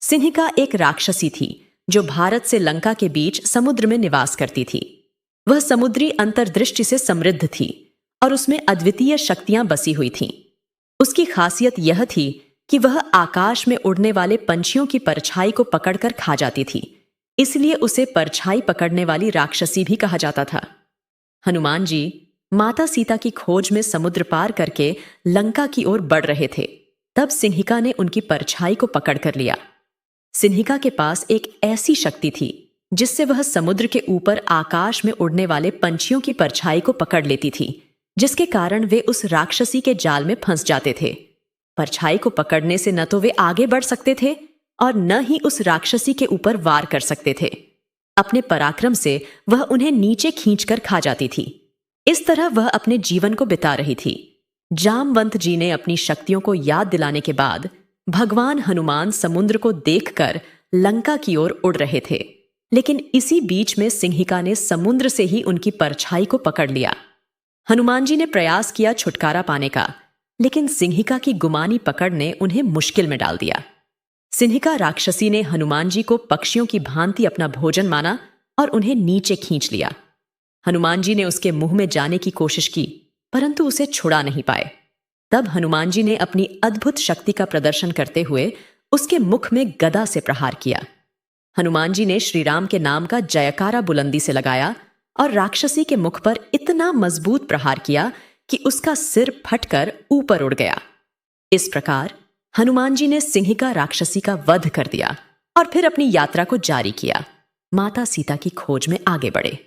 सिंहिका एक राक्षसी थी जो भारत से लंका के बीच समुद्र में निवास करती थी। वह समुद्री अंतर्दृष्टि से समृद्ध थी और उसमें अद्वितीय शक्तियां बसी हुई थीं। उसकी खासियत यह थी कि वह आकाश में उड़ने वाले पंछियों की परछाई को पकड़कर खा जाती थी, इसलिए उसे परछाई पकड़ने वाली राक्षसी भी कहा जाता था। हनुमान जी माता सीता की खोज में समुद्र पार करके लंका की ओर बढ़ रहे थे। तब सिंहिका ने उनकी परछाई को पकड़ कर लिया। सिंहिका के पास एक ऐसी शक्ति थी जिससे वह समुद्र के ऊपर आकाश में उड़ने वाले पंछियों की परछाई को पकड़ लेती थी, जिसके कारण वे उस राक्षसी के जाल में फंस जाते थे। परछाई को पकड़ने से न तो वे आगे बढ़ सकते थे और न ही उस राक्षसी के ऊपर वार कर सकते थे। अपने पराक्रम से वह उन्हें नीचे खींचकर खा जाती थी। इस तरह वह अपने जीवन को बिता रही थी। जामवंत जी ने अपनी शक्तियों को याद दिलाने के बाद भगवान हनुमान समुद्र को देखकर लंका की ओर उड़ रहे थे, लेकिन इसी बीच में सिंहिका ने समुद्र से ही उनकी परछाई को पकड़ लिया। हनुमान जी ने प्रयास किया छुटकारा पाने का, लेकिन सिंहिका की गुमानी पकड़ ने उन्हें मुश्किल में डाल दिया। सिंहिका राक्षसी ने हनुमान जी को पक्षियों की भांति अपना भोजन माना और उन्हें नीचे खींच लिया। हनुमान जी ने उसके मुंह में जाने की कोशिश की, परंतु उसे छुड़ा नहीं पाए। तब हनुमान जी ने अपनी अद्भुत शक्ति का प्रदर्शन करते हुए उसके मुख में गदा से प्रहार किया। हनुमान जी ने श्री राम के नाम का जयकारा बुलंदी से लगाया और राक्षसी के मुख पर इतना मजबूत प्रहार किया कि उसका सिर फटकर ऊपर उड़ गया। इस प्रकार हनुमान जी ने सिंहिका राक्षसी का वध कर दिया और फिर अपनी यात्रा को जारी किया। माता सीता की खोज में आगे बढ़े।